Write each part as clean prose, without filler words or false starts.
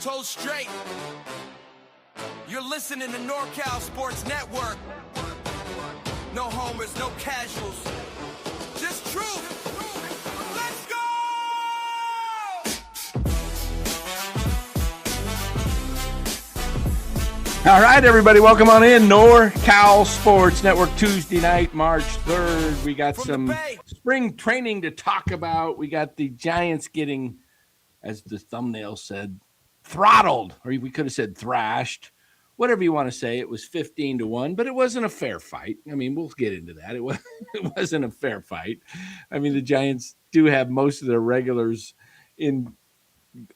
Told straight. You're listening to NorCal Sports Network. No homers, no casuals. Just truth. Let's go! All right, everybody, welcome on in. NorCal Sports Network, Tuesday night, March 3rd. We got some spring training to talk about. We got the Giants getting, as the thumbnail said, throttled, or we could have said thrashed, whatever you want to say. It was 15-1, but it wasn't a fair fight. I mean, we'll get into that. It wasn't a fair fight. I mean, the Giants do have most of their regulars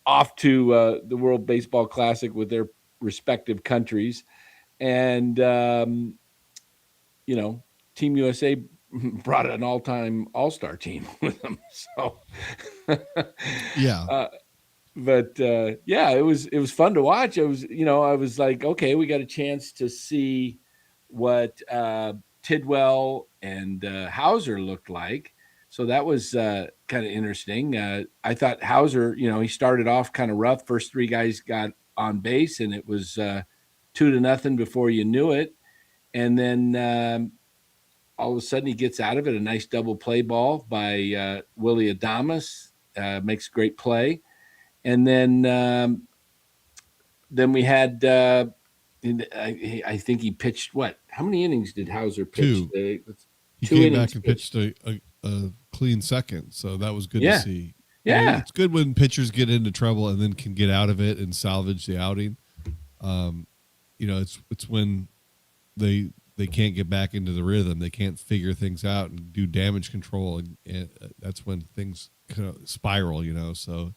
off to the World Baseball Classic with their respective countries. And, Team USA brought an all-time all-star team with them. So, yeah. It was fun to watch. I was like, okay, we got a chance to see what Tidwell and Hauser looked like. So that was kind of interesting. I thought Hauser, he started off kind of rough. First three guys got on base, and it was 2-0 before you knew it. And then all of a sudden he gets out of it. A nice double play ball by Willie Adames, makes a great play. And then we had I think he pitched what? How many innings did Hauser pitch? He came back and pitched a clean second, so that was good to see. Yeah, I mean, it's good when pitchers get into trouble and then can get out of it and salvage the outing. It's when they can't get back into the rhythm, they can't figure things out and do damage control, and that's when things kind of spiral. So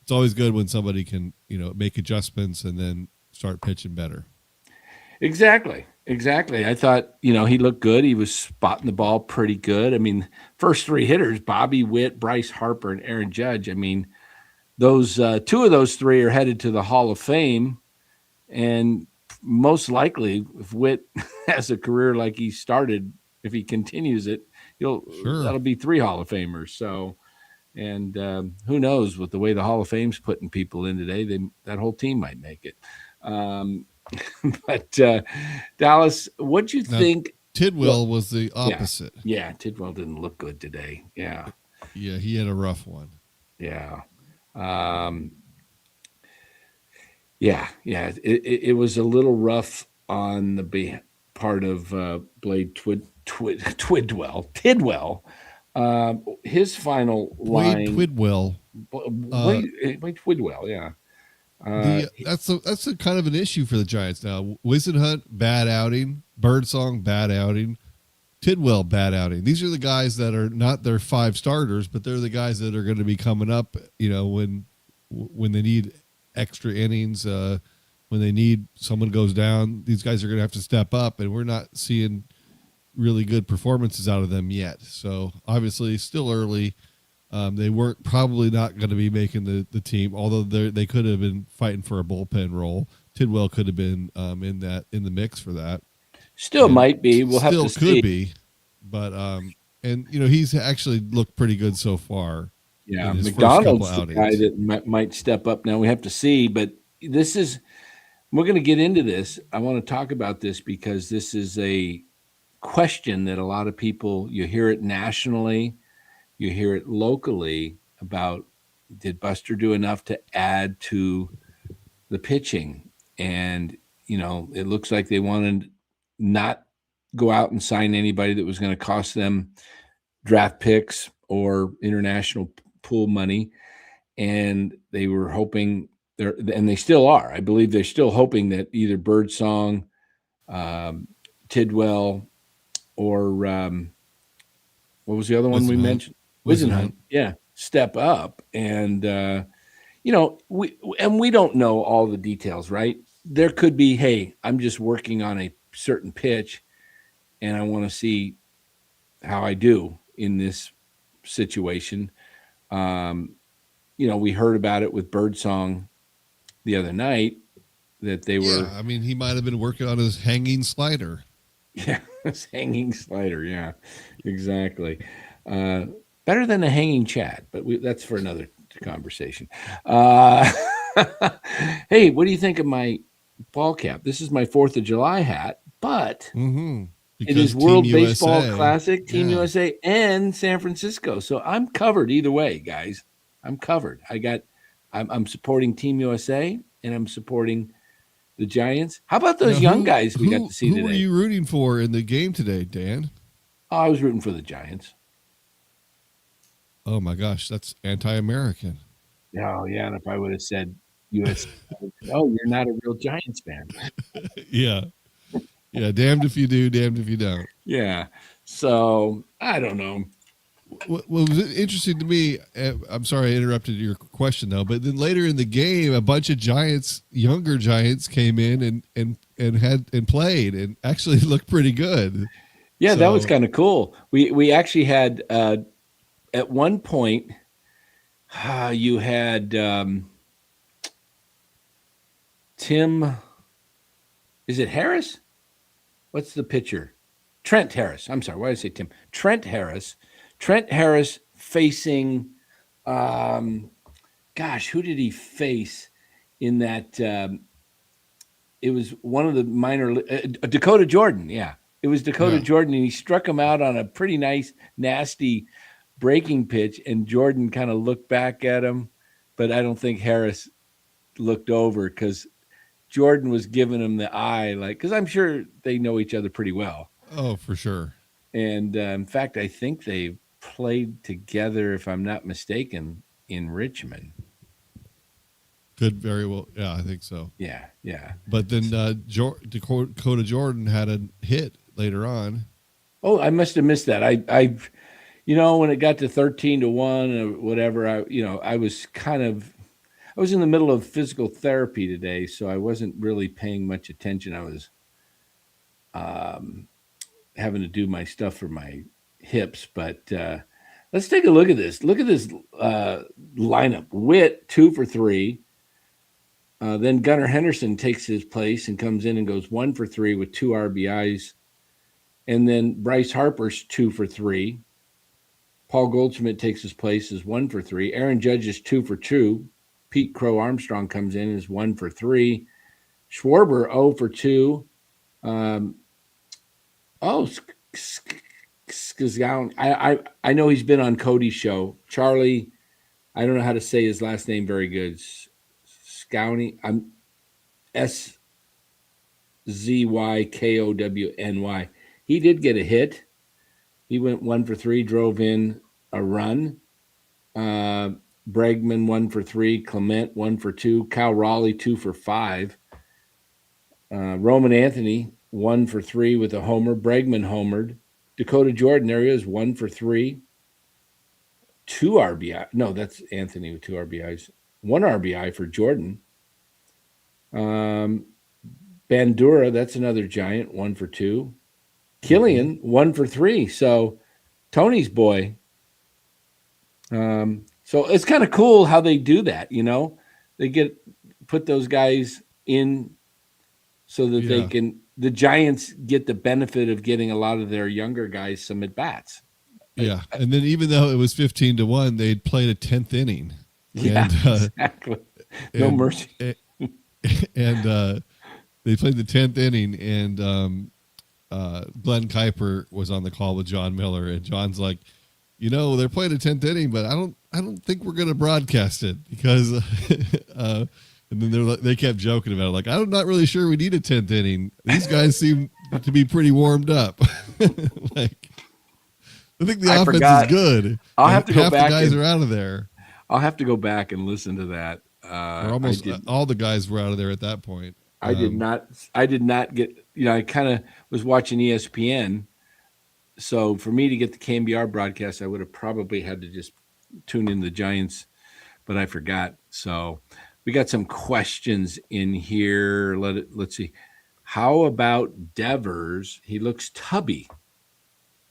it's always good when somebody can, make adjustments and then start pitching better. Exactly. I thought, he looked good. He was spotting the ball pretty good. I mean, first three hitters, Bobby Witt, Bryce Harper, and Aaron Judge. I mean, those two of those three are headed to the Hall of Fame. And most likely, if Witt has a career like he started, if he continues it, that'll be 3 Hall of Famers. So, and who knows, with the way the Hall of Fame's putting people in today, that whole team might make it. But Dallas, what'd you think? Tidwell was the opposite. Yeah, Tidwell didn't look good today. Yeah, he had a rough one. Yeah. It was a little rough on the part of Blade Tidwell. His final line. Tidwell. Blade Tidwell, yeah. That's a kind of an issue for the Giants now. Wisenhunt, bad outing. Birdsong, bad outing. Tidwell, bad outing. These are the guys that are not their 5 starters, but they're the guys that are going to be coming up, when they need extra innings, when they need someone goes down, these guys are going to have to step up, and we're not seeing really good performances out of them yet. So obviously still early. They weren't probably not going to be making the team, although they could have been fighting for a bullpen role. Tidwell could have been in the mix for that. Still might be. We'll have to see. Still could be, but he's actually looked pretty good so far. Yeah, McDonald's the guy that might step up now. We have to see, but we're going to get into this. I want to talk about this because this is a question that a lot of people, you hear it nationally, you hear it locally about, did Buster do enough to add to the pitching? And, it looks like they wanted not go out and sign anybody that was going to cost them draft picks or international pool money. And they were hoping and they still are. I believe they're still hoping that either Birdsong, Tidwell, or what was the other one we mentioned? Wisenhunt. Yeah, step up. And we don't know all the details, right? There could be, hey, I'm just working on a certain pitch, and I want to see how I do in this situation. We heard about it with Birdsong the other night that they were. Yeah, I mean, he might have been working on his hanging slider. Yeah, his hanging slider. Yeah, exactly. Better than a hanging Chad, but that's for another conversation. Hey, what do you think of my ball cap? This is my 4th of July hat, but Mm-hmm. it Because is Team World Baseball USA. Classic, Team Yeah. USA, and San Francisco. So I'm covered either way, guys. I'm covered. I'm supporting Team USA and I'm supporting the Giants. How about those Now, young guys we got to see who were today? you rooting for in the game today, Dan? Oh, I was rooting for the Giants. Oh my gosh, that's anti-American. Oh, yeah. And if I would have said USA, oh, you're not a real Giants fan. Yeah. Yeah, damned if you do, damned if you don't. Yeah. So I don't know. What was interesting to me, I'm sorry I interrupted your question though, but then later in the game, a bunch of Giants, younger Giants, came in and played and actually looked pretty good. Yeah, that was So kind of cool. We actually had at one point you had Tim. Is it Harris? What's the pitcher? Trent Harris. I'm sorry. Why did I say Tim? Trent Harris. Trent Harris facing. Gosh, who did he face in that? It was one of the minor Dakota Jordan. Yeah, it was Dakota yeah. Jordan, and he struck him out on a pretty nice, nasty breaking pitch. And Jordan kind of looked back at him, but I don't think Harris looked over because Jordan was giving him the eye, like because I'm sure they know each other pretty well. Oh, for sure. And in fact, I think they played together, if I'm not mistaken, in Richmond. Could very well. Yeah, I think so. Yeah, yeah. But then Dakota Jordan had a hit later on. Oh, I must have missed that. I when it got to 13-1 or whatever, I was I was in the middle of physical therapy today, so I wasn't really paying much attention. I was having to do my stuff for my hips, but let's take a look at this. Look at this lineup. Witt 2 for 3. Then Gunnar Henderson takes his place and comes in and goes 1 for 3 with 2 RBIs. And then Bryce Harper's 2 for 3. Paul Goldschmidt takes his place as 1 for 3. Aaron Judge is 2 for 2. Pete Crow Armstrong comes in as 1 for 3. Schwarber 0 for 2. I know he's been on Cody's show. Charlie, I don't know how to say his last name very good. Scowney. I'm SZYKOWNY. He did get a hit. He went 1 for 3, drove in a run. Bregman 1 for 3, Clement 1 for 2, Cal Raleigh 2 for 5. Roman Anthony 1 for 3 with a homer. Bregman homered. Dakota Jordan, there he is, 1 for 3. 2 RBI. No, that's Anthony with 2 RBIs. 1 RBI for Jordan. Bandura, that's another Giant, 1 for 2. Killian, 1 for 3. So Tony's boy. So it's kind of cool how they do that, They put those guys in so that the Giants get the benefit of getting a lot of their younger guys some at bats. Yeah, and then even though it was 15-1, they'd played a 10th inning. Yeah, exactly. No mercy. And they played the 10th inning, and Glenn Kuiper was on the call with John Miller, and John's like, they're playing the 10th inning, but I don't think we're going to broadcast it because. And then they kept joking about it, like, I'm not really sure we need a 10th inning. These guys seem to be pretty warmed up. Like, I think the offense is good. I'll have to go back. Half the guys are out of there. I'll have to go back and listen to that. Or almost all the guys were out of there at that point. I did not get. I kind of was watching ESPN, so for me to get the KMBR broadcast, I would have probably had to just tune in the Giants, but I forgot. So we got some questions in here. Let's see. How about Devers? He looks tubby.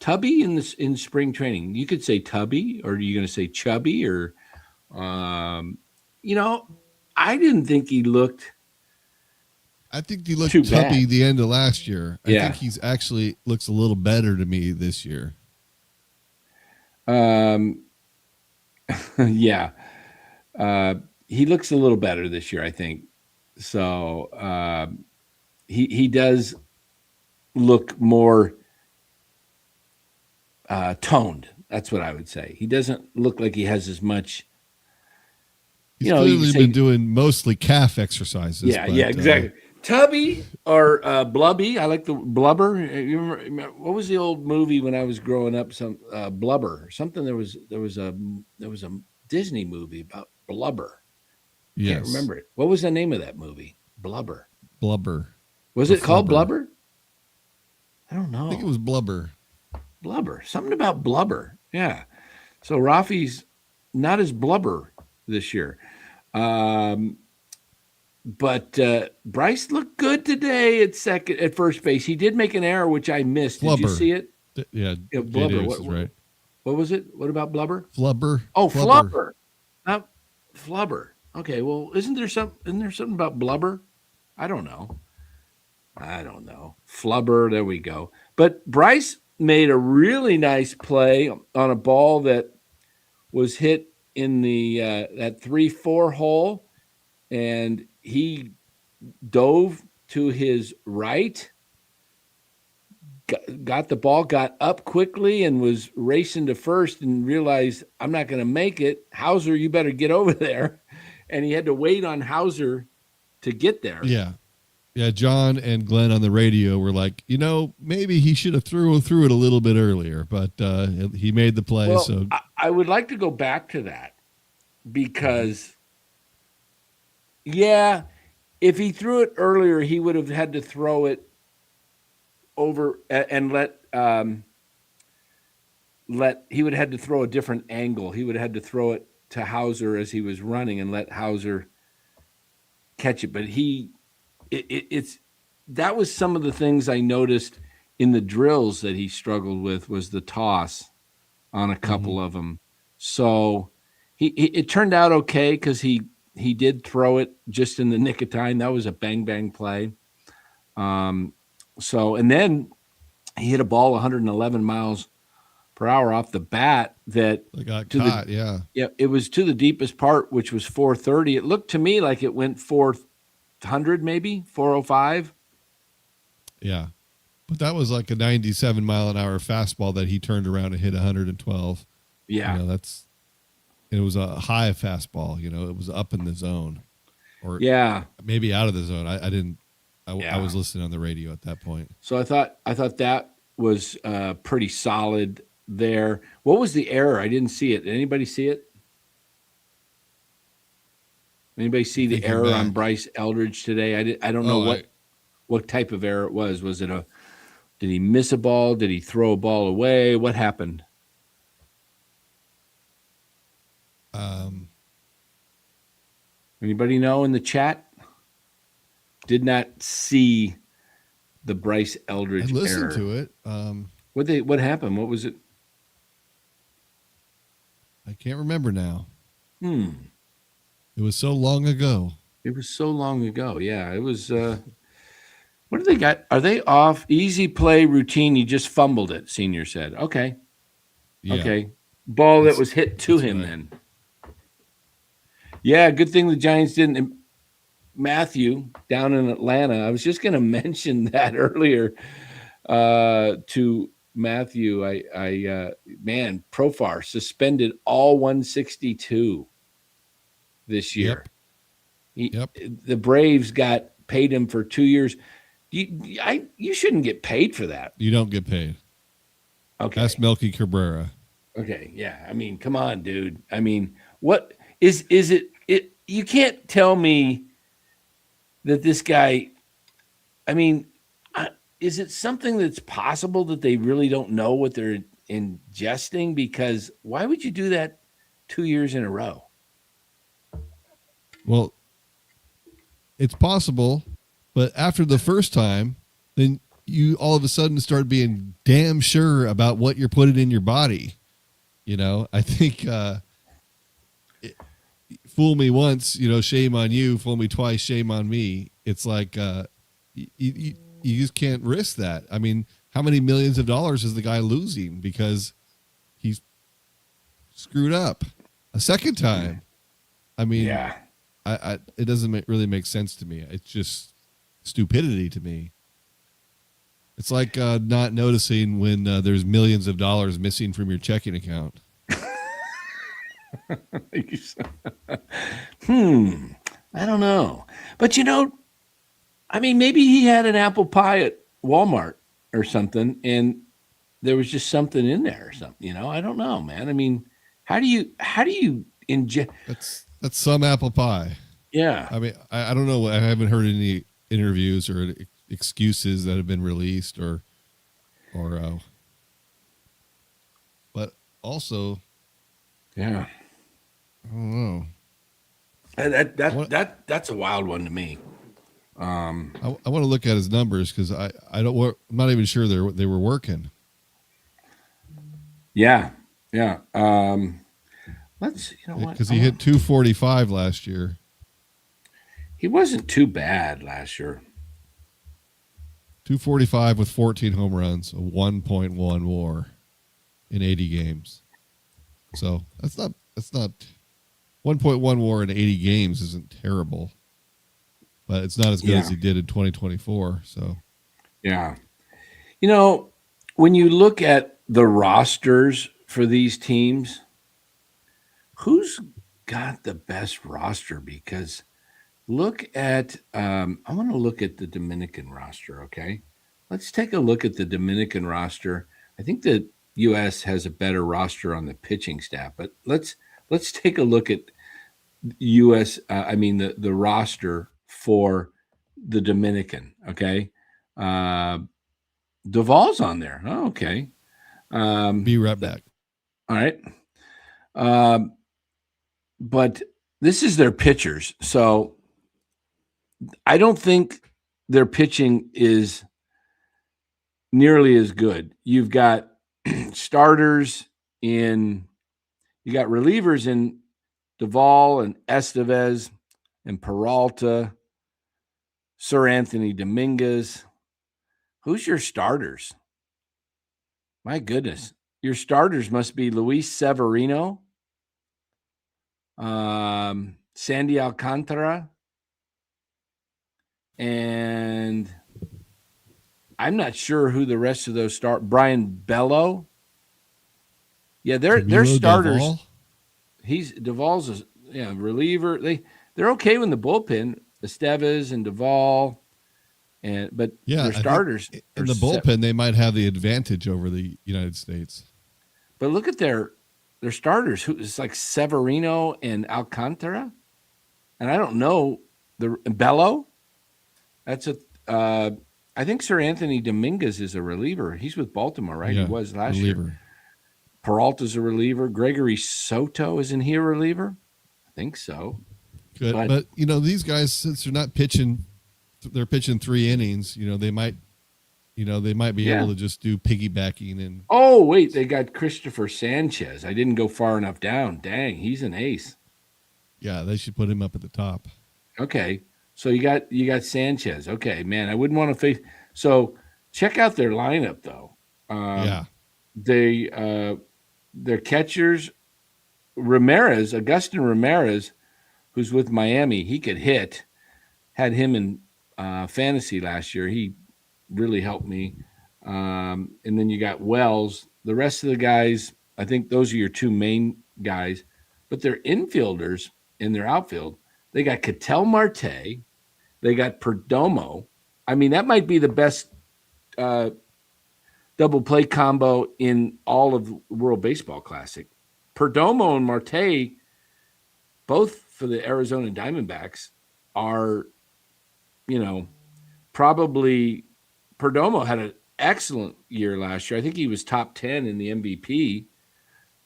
Tubby in spring training. You could say tubby, or are you going to say chubby? Or, I didn't think he looked. I think he looked tubby bad. The end of last year. I Yeah. think he's actually looks a little better to me this year. Yeah. He looks a little better this year, I think. So he does look more toned. That's what I would say. He doesn't look like he has as much. He's You know, you clearly say, been doing mostly calf exercises. yeah, but, yeah, exactly. Tubby or Blubby. I like the Blubber. You remember, what was the old movie when I was growing up? Some Blubber or something. There was a Disney movie about Blubber. Can't Yes. remember it. What was the name of that movie? Blubber. Blubber. Was Or it called flubber. Blubber? I don't I think it know. was blubber. Blubber. Something about blubber. Yeah. So Rafi's not as blubber this year. But Bryce looked good today at first base. He did make an error, which I missed. Did you Flubber. see it? Yeah, Yeah, Jay blubber. Davis is right. What was it? What about blubber? Flubber. Oh, Flubber. flubber. Not flubber. Okay. Well, isn't there something about blubber? I don't know. Flubber. There we go. But Bryce made a really nice play on a ball that was hit in the that 3-4 hole, and he dove to his right, got the ball, got up quickly, and was racing to first, and realized, I'm not going to make it. Hauser, you better get over there. And he had to wait on Hauser to get there. Yeah. Yeah, John and Glenn on the radio were like, maybe he should have threw it a little bit earlier, but he made the play. Well, So I would like to go back to that because, yeah, if he threw it earlier, he would have had to throw it over and he would have had to throw a different angle. He would have had to throw it to Hauser as he was running and let Hauser catch it. But that was some of the things I noticed in the drills that he struggled with, was the toss on a couple of them. So it turned out okay because he did throw it just in the nick of time. That was a bang play. And then he hit a ball 111 miles per hour off the bat that they got caught. Yeah, it was to the deepest part, which was 430. It looked to me like it went 400, maybe 405. Yeah, but that was like a 97 mile an hour fastball that he turned around and hit 112. Yeah, it was a high fastball. It was up in the zone, or maybe out of the zone. I didn't. I was listening on the radio at that point. So I thought that was pretty solid there. What was the error? I didn't see it. Did anybody see it? Anybody see the error on Bryce Eldridge today? I don't know what type of error it was. Was it did he miss a ball? Did he throw a ball away? What happened? Anybody know in the chat? Did not see the Bryce Eldridge error. I listened to it. What happened? What was it? I can't remember now. It was so long ago. It was so long ago. Yeah, it was. What do they got? Are they off? Easy play routine. He just fumbled it, Senior said. Okay. Yeah. Okay. Ball that was hit to him then. Yeah, good thing the Giants didn't. Matthew down in Atlanta. I was just going to mention that earlier to Matthew. Man, Profar suspended all 162 this year. The Braves paid him for 2 years. You shouldn't get paid for that. You don't get paid. Okay. That's Melky Cabrera. Okay. Yeah. I mean, come on, dude. I mean, what is it? You can't tell me that this guy, I mean, is it something that's possible that they really don't know what they're ingesting? Because why would you do that 2 years in a row? Well, it's possible, but after the first time, then you all of a sudden start being damn sure about what you're putting in your body. I think fool me once, shame on you. Fool me twice, shame on me. It's like you just can't risk that. I mean, how many millions of dollars is the guy losing because he's screwed up a second time? I mean, it doesn't really make sense to me. It's just stupidity to me. It's like not noticing when there's millions of dollars missing from your checking account. I don't know. But I mean, maybe he had an apple pie at Walmart or something, and there was just something in there or something. I don't know, man. I mean, how do you inject? That's some apple pie. Yeah. I mean, I don't know. I haven't heard any interviews or excuses that have been released but also, yeah, I don't know. That's a wild one to me. I want to look at his numbers because I'm not even sure they were working. Yeah. Let's what? Because he hit 245 last year. He wasn't too bad last year. 245 with 14 home runs, a 1.1 WAR in 80 games. So that's not 1.1 WAR in 80 games isn't terrible, but it's not as good as he did in 2024. So yeah, when you look at the rosters for these teams, who's got the best roster? Because look at I want to look at the Dominican roster. Okay, let's take a look at the Dominican roster. I think the U.S. has a better roster on the pitching staff, but let's take a look at U.S. The roster for the Dominican. Okay, Duvall's on there. Oh, okay. Be right back. All right. But this is their pitchers. So I don't think their pitching is nearly as good. You've got relievers in Duvall and Estevez and Peralta, Sir Anthony Dominguez. Who's your starters? My goodness. Your starters must be Luis Severino, Sandy Alcantara, and I'm not sure who the rest of those start. Brian Bello. Yeah, they're starters. Duvall? Duvall's a reliever. They're okay with the bullpen, Estevez and Duvall. But their starters in the bullpen, they might have the advantage over the United States. But look at their starters. It's like Severino and Alcantara, and I don't know the Bello. That's I think Sir Anthony Dominguez is a reliever. He's with Baltimore, right? Yeah, he was last year. Peralta's a reliever. Gregory Soto, isn't he a reliever? I think so. Good, but these guys, since they're not pitching. They're pitching 3 innings. They might be able to just do piggybacking and. Oh wait, they got Christopher Sanchez. I didn't go far enough down. Dang, he's an ace. Yeah, they should put him up at the top. Okay, so you got Sanchez. Okay, man, I wouldn't want to face. So check out their lineup though. Their catchers, Augustin Ramirez, who's with Miami. He could hit. Had him in fantasy last year. He really helped me. And then you got Wells. The rest of the guys, I think those are your 2 main guys. But their infielders in their outfield, they got Ketel Marte. They got Perdomo. I mean, that might be the best double play combo in all of the World Baseball Classic. Perdomo and Marte, both for the Arizona Diamondbacks, are probably Perdomo had an excellent year last year. I think he was top 10 in the MVP,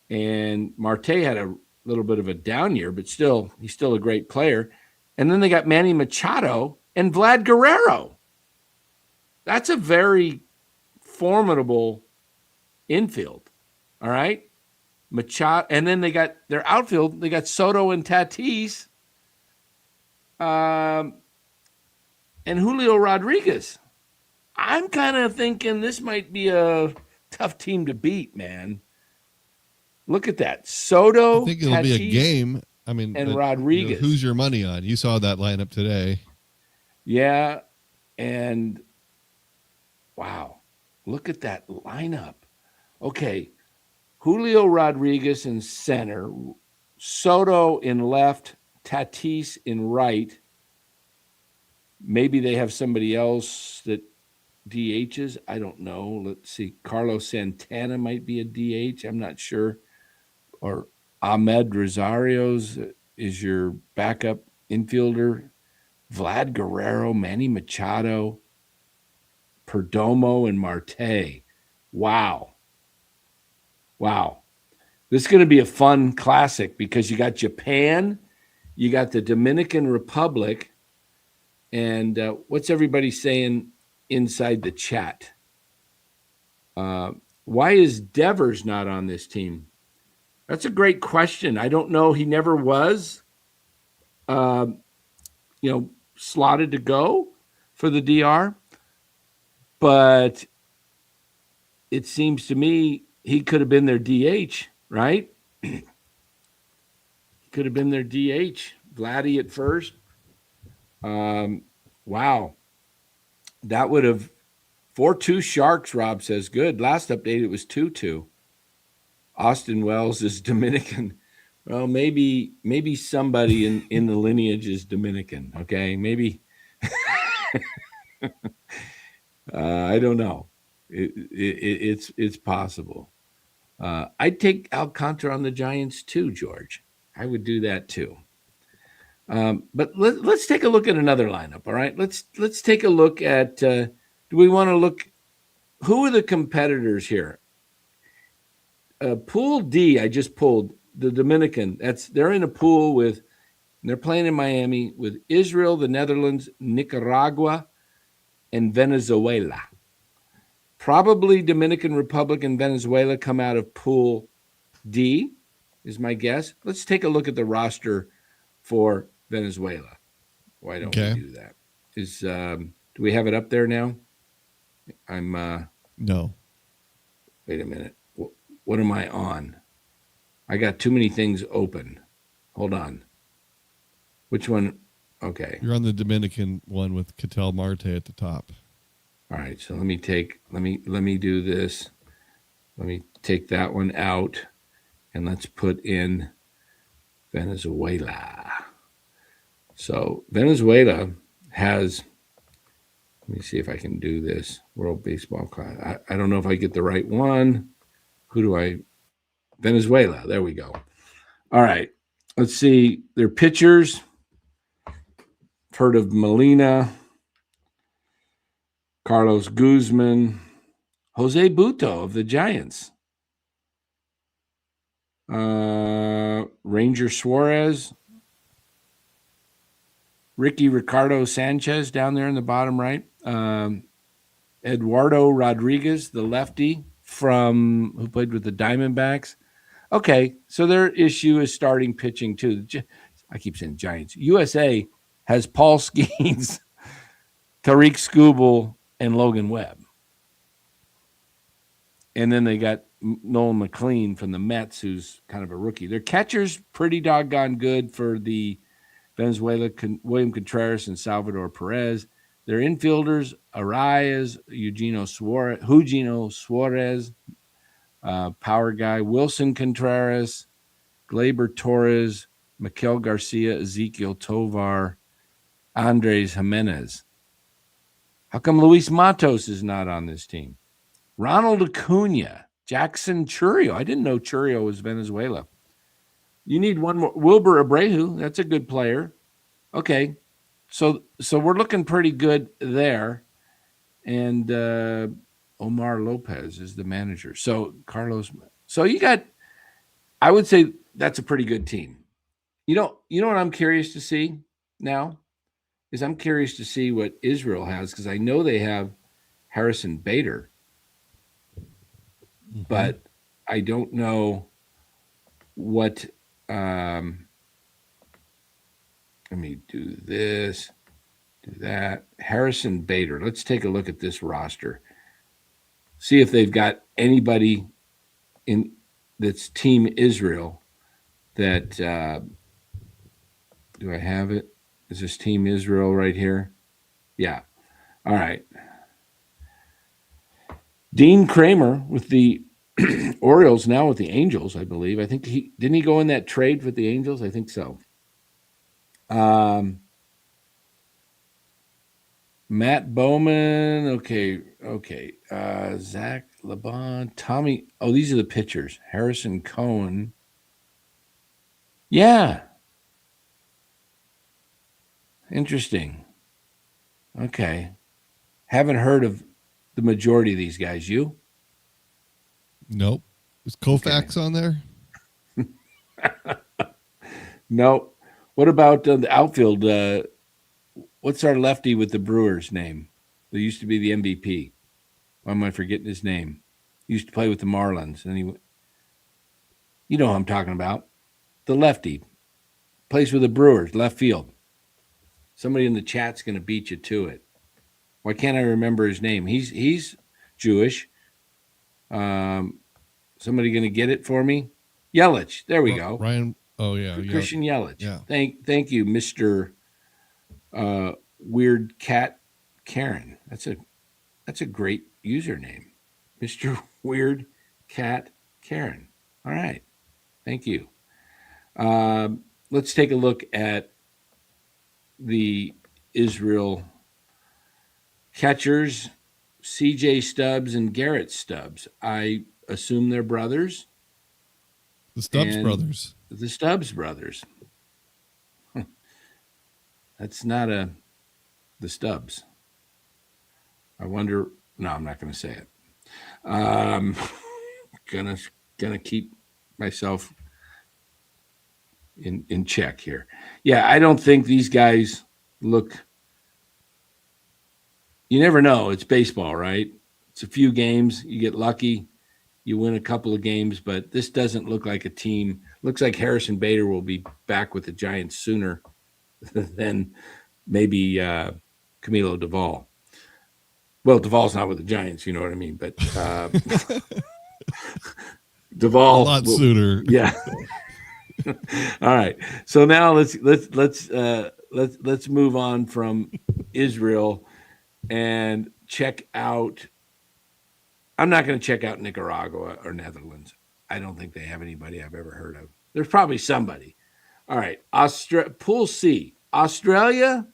and Marte had a little bit of a down year, but he's still a great player. And then they got Manny Machado and Vlad Guerrero. That's a very formidable infield. All right. Machado, and then they got their outfield. They got Soto and Tatis. And Julio Rodriguez. I'm kind of thinking this might be a tough team to beat, man. Look at that. Soto, I think it'll Tatis. be a game. I mean, and Rodriguez. Who's your money on? You saw that lineup today. Yeah, and wow, look at that lineup. Okay, Julio Rodriguez in center, Soto in left, Tatis in right. Maybe they have somebody else that DHs. I don't know. Let's see. Carlos Santana might be a DH. I'm not sure. Or Ahmed Rosario's is your backup infielder. Vlad Guerrero, Manny Machado, Perdomo, and Marte. Wow. Wow. This is going to be a fun classic because you got Japan, you got the Dominican Republic, and what's everybody saying inside the chat? Why is Devers not on this team? That's a great question. I don't know. He never was, slotted to go for the DR, but it seems to me he could have been their DH, right? He could have been their DH. Vladdy at first. Wow. That would have 4-2 Sharks, Rob says. Good. Last update, it was 2-2. Austin Wells is Dominican. Well, maybe somebody in the lineage is Dominican, okay? Maybe. I don't know. It's possible. I'd take Alcantara on the Giants too, George. I would do that too. But let's take a look at another lineup. All right, let's take a look at. Do we want to look? Who are the competitors here? Pool D. I just pulled the Dominican. They're in a pool with. They're playing in Miami with Israel, the Netherlands, Nicaragua, and Venezuela. Probably Dominican Republic and Venezuela come out of Pool D, is my guess. Let's take a look at the roster for Venezuela. Why don't we do that? Do we have it up there now? No. Wait a minute. What am I on? I got too many things open. Hold on. Which one? Okay. You're on the Dominican one with Ketel Marte at the top. All right. So let me do this. Let me take that one out and let's put in Venezuela. So Venezuela has, let me see if I can do this. World Baseball Class. I don't know if I get the right one. Venezuela. There we go. All right. Let's see. Their pitchers. Heard of Molina, Carlos Guzman, Jose Buto of the Giants, Ranger Suarez, Ricardo Sanchez down there in the bottom right, Eduardo Rodriguez, the lefty who played with the Diamondbacks. Okay, so their issue is starting pitching too. I keep saying Giants. USA has Paul Skeens, Tariq Skubal, and Logan Webb. And then they got Nolan McLean from the Mets, who's kind of a rookie. Their catcher's pretty doggone good for the Venezuela, William Contreras and Salvador Perez. Their infielders, Arias, Eugenio Suarez, power guy, Wilson Contreras, Gleyber Torres, Mikel Garcia, Ezequiel Tovar, Andres Jimenez. How come Luis Matos is not on this team? Ronald Acuna, Jackson Churrio. I didn't know Churrio was Venezuela. You need one more. Wilber Abreu, that's a good player. Okay, so we're looking pretty good there. And Omar Lopez is the manager. So Carlos. So you got, I would say that's a pretty good team. You know what I'm curious to see now? I'm curious to see what Israel has, because I know they have Harrison Bader, but I don't know what. Let me do this, do that. Harrison Bader. Let's take a look at this roster. See if they've got anybody in that's Team Israel that Do I have it? Is this Team Israel right here? Yeah. All right. Dean Kramer with the Orioles, now with the Angels, I believe. I think he didn't he go in that trade with the Angels? I think so. Matt Bowman. Okay. Zach LeBon, Tommy. Oh, these are the pitchers. Harrison Cohen. Yeah. Interesting. Okay. Haven't heard of the majority of these guys. You? Nope. Is Koufax on there? No. What about the outfield? What's our lefty with the Brewers name? There used to be the MVP. Why am I forgetting his name? He used to play with the Marlins, and you know who I'm talking about. The lefty plays with the Brewers, left field. Somebody in the chat's going to beat you to it. Why can't I remember his name? He's Jewish. Somebody going to get it for me? Yelich. There we go. Ryan. Oh yeah, Christian Yelich. Yeah. Thank you, Mr. Weird Cat Karen. That's a great username, Mr. Weird Cat Karen. All right, thank you. Let's take a look at the Israel catchers, C.J. Stubbs and Garrett Stubbs. I assume they're brothers. The Stubbs brothers. The Stubbs brothers. That's not the Stubbs. I wonder. No, I'm not going to say it. Gonna keep myself in check here. Yeah, I don't think these guys look. You never know. It's baseball, right? It's a few games. You get lucky. You win a couple of games, but this doesn't look like a team. Looks like Harrison Bader will be back with the Giants sooner than maybe Camilo Duvall. Well, Duvall's not with the Giants, you know what I mean. But Duvall a lot sooner. Yeah. All right. So now let's move on from Israel and check out. I'm not going to check out Nicaragua or Netherlands. I don't think they have anybody I've ever heard of. There's probably somebody. All right. Pool C. Australia,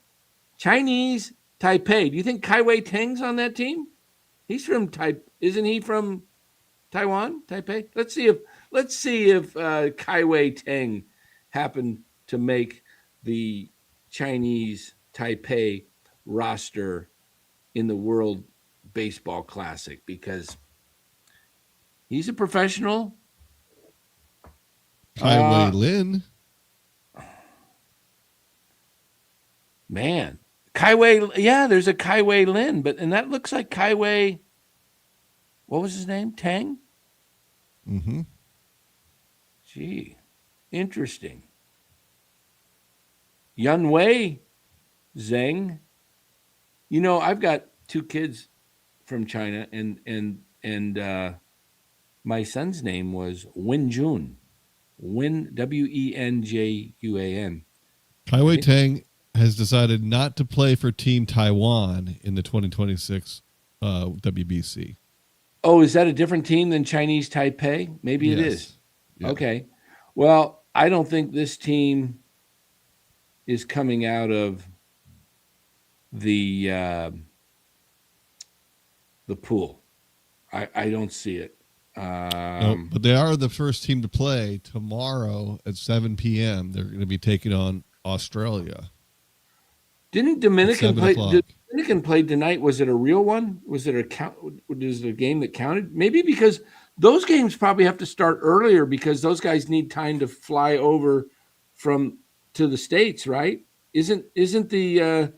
Chinese, Taipei. Do you think Kai Wei Teng's on that team? He's from Isn't he from Taiwan, Taipei? Let's see if Kai Wei Teng happened to make the Chinese Taipei roster in the World Baseball Classic, because he's a professional. Kai Wei Lin. Man, Kai Wei, yeah, there's a Kai Wei Lin, and that looks like Kai Wei. What was his name? Tang? Mm-hmm. Gee, interesting. Yun Wei Zheng. You know, I've got two kids from China, and my son's name was Wenjun. Wenjuan. Kai Wei Teng has decided not to play for Team Taiwan in the 2026 WBC. Oh, is that a different team than Chinese Taipei? Maybe it is. Yeah. Okay. Well, I don't think this team is coming out of the pool. I don't see it. No, but they are the first team to play tomorrow at 7 p.m. They're going to be taking on Australia. Didn't Dominican play? Dominican played tonight. Was it a real one? Was it a game that counted? Maybe because those games probably have to start earlier because those guys need time to fly over to the States, right? Isn't the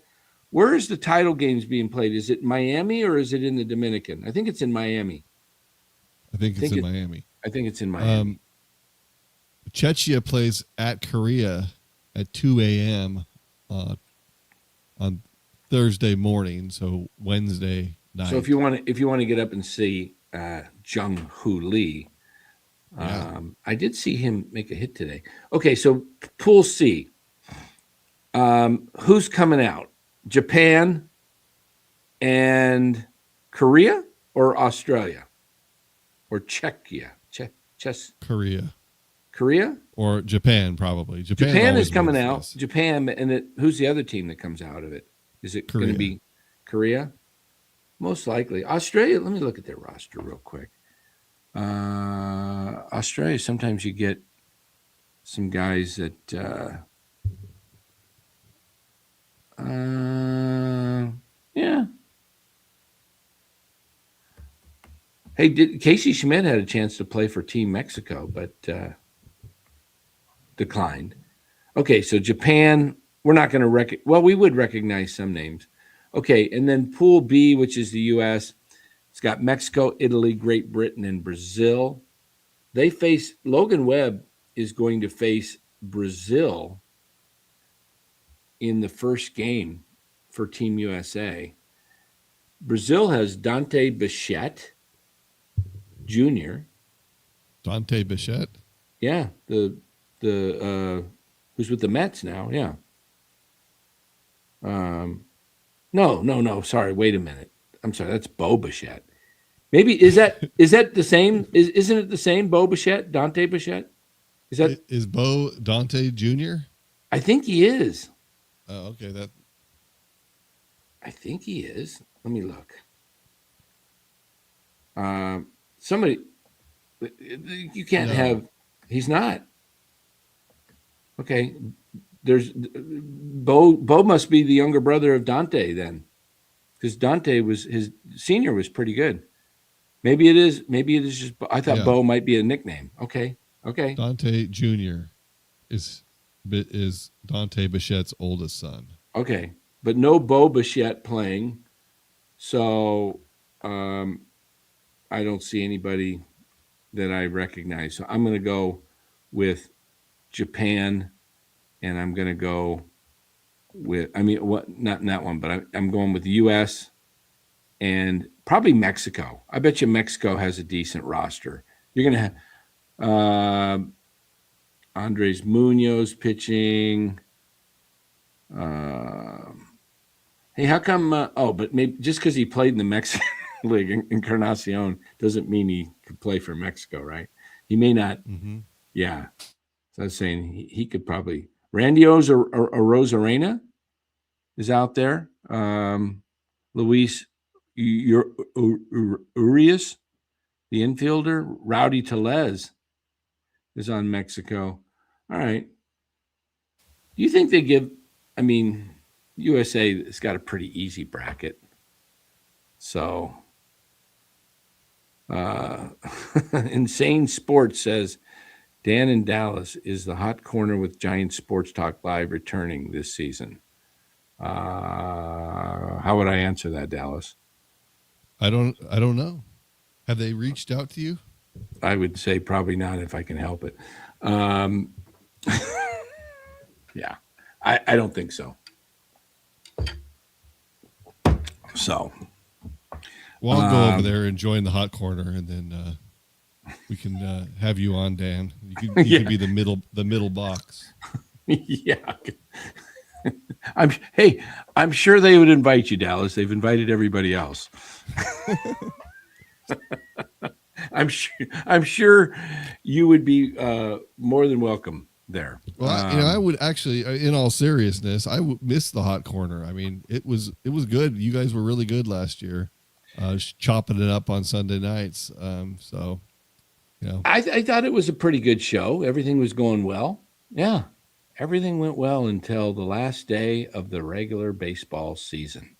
where is the title games being played? Is it Miami or is it in the Dominican? I think it's in Miami. I think it's in Miami. I think it's in Miami. Czechia plays at Korea at 2 a.m. On Thursday morning, so Wednesday night. So if you want to get up and see Jung Hoo Lee, I did see him make a hit today. Okay, so Pool C. Who's coming out? Japan and Korea or Australia or Czechia? Korea Korea? or Japan, probably. Japan Japan is always coming wins out. this. Japan, and who's the other team that comes out of it? Is it going to Korea. be Korea? Most likely. Australia, let me look at their roster real quick. Australia, sometimes you get some guys that yeah. Hey, Casey Schmidt had a chance to play for Team Mexico, but declined. Okay, so Japan, we're not going to well, we would recognize some names. Okay, and then Pool B, which is the U.S., it's got Mexico, Italy, Great Britain, and Brazil. Logan Webb is going to face Brazil in the first game for Team USA. Brazil has Dante Bichette Jr. Dante Bichette? Yeah, the who's with the Mets now, yeah. No. Sorry, wait a minute. I'm sorry, that's Bo Bichette. Maybe is that the same? Isn't it the same? Bo Bichette, Dante Bichette. Is Bo Dante Jr.? I think he is. Oh, okay. I think he is. Let me look. Somebody, you can't have. He's not. Okay, there's Bo. Bo must be the younger brother of Dante then, because Dante was his senior was pretty good. Maybe it is. Maybe it is just. I thought Bo might be a nickname. Okay. Dante Jr. is Dante Bichette's oldest son. Okay, but no Bo Bichette playing, so I don't see anybody that I recognize. So I'm going to go with Japan, and I'm going to go with. I mean, what? Not that one, but I'm going with the U.S. and probably Mexico. I bet you Mexico has a decent roster. You're going to have Andres Munoz pitching. Hey, how come? But maybe just because he played in the Mexican League Encarnacion doesn't mean he could play for Mexico, right? He may not. Mm-hmm. Yeah. So I was saying he could probably. Randy Rosarena is out there. Luis Urias, the infielder. Rowdy Tellez is on Mexico. All right. Do you think they give? I mean, USA has got a pretty easy bracket. So, Insane Sports says Dan in Dallas is the hot corner with Giant Sports Talk Live returning this season. How would I answer that, Dallas? I don't know. Have they reached out to you? I would say probably not if I can help it. Yeah, I don't think so. So, well, I'll go over there and join the hot corner, and then we can have you on, Dan. You can be the middle box. Yeah. I'm sure they would invite you, Dallas. They've invited everybody else. I'm sure you would be more than welcome there. Well, I would actually, in all seriousness, I would miss the hot corner. I mean, it was good. You guys were really good last year, chopping it up on Sunday nights. So, I thought it was a pretty good show. Everything was going well. Yeah, everything went well until the last day of the regular baseball season,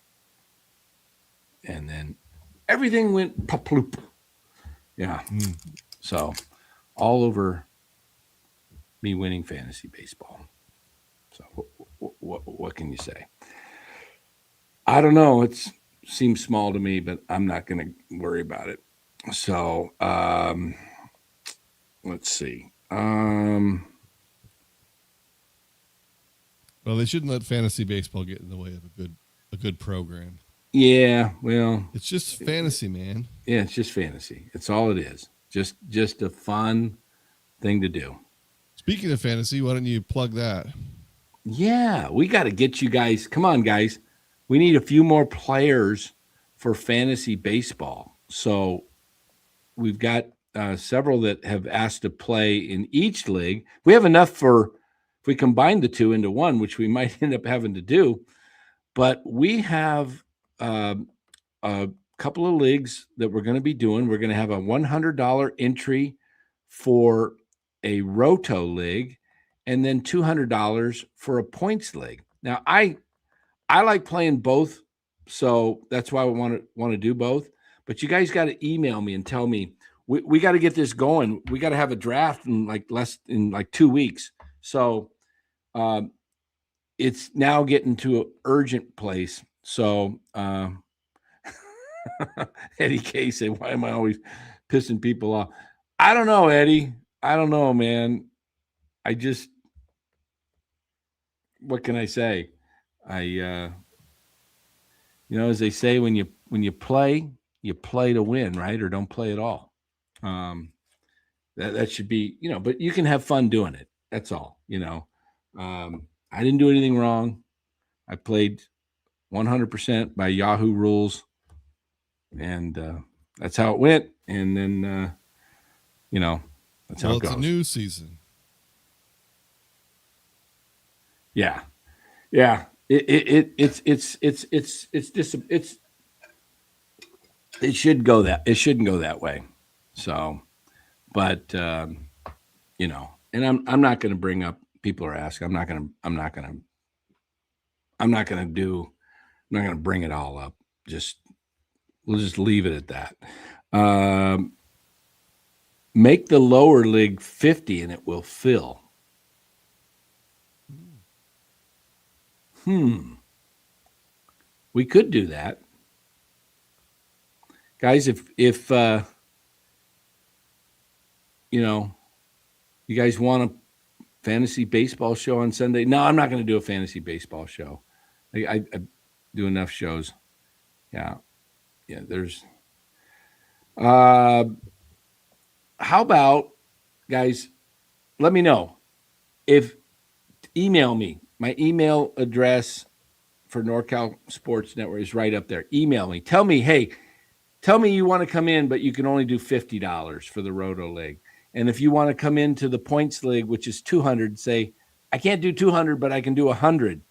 and then everything went paploop. Yeah. So all over me winning fantasy baseball. So what can you say? I don't know. It seems small to me, but I'm not going to worry about it. So let's see. Well, they shouldn't let fantasy baseball get in the way of a good program. Yeah, well, it's just fantasy, man. Yeah, it's just fantasy. It's all it is. Just a fun thing to do. Speaking of fantasy, why don't you plug that? Yeah, we got to get you guys. Come on, guys. We need a few more players for fantasy baseball. So we've got several that have asked to play in each league. We have enough for if we combine the two into one, which we might end up having to do. But we have a couple of leagues that we're going to be doing. We're going to have a $100 entry for a roto league, and then $200 for a points league. Now, I like playing both, so that's why I want to do both. But you guys got to email me and tell me we got to get this going. We got to have a draft in like 2 weeks. So it's now getting to an urgent place. So Eddie K said, "Why am I always pissing people off?" I don't know, Eddie. I don't know, man. I just, what can I say? As they say, when you play to win, right? Or don't play at all. That should be, but you can have fun doing it. That's all, I didn't do anything wrong. I played 100% by Yahoo rules, and that's how it went. And then, that's how it goes. It's a new season. Yeah. It shouldn't go that way. So, but and I'm not going to bring up. People are asking. I'm not going to bring it all up. We'll just leave it at that. Make the lower league 50 and it will fill. We could do that. Guys, if you guys want a fantasy baseball show on Sunday? No, I'm not going to do a fantasy baseball show. I do enough shows. Yeah. There's. How about, guys? Let me know email me. My email address for NorCal Sports Network is right up there. Email me. Tell me you want to come in, but you can only do $50 for the Roto League. And if you want to come into the Points League, which is $200, say, I can't do $200, but I can do $100.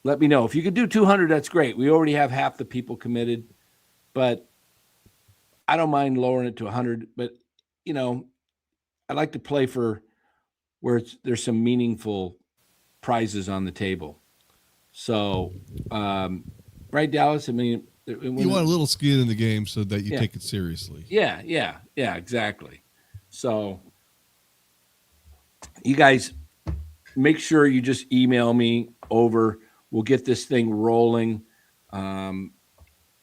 Let me know. If you could do $200, that's great. We already have half the people committed, but I don't mind lowering it to $100. But, I like to play for where there's some meaningful prizes on the table. So, right, Dallas? I mean, you want a little skin in the game so that you take it seriously. Yeah, exactly. So you guys make sure you just email me over. We'll get this thing rolling.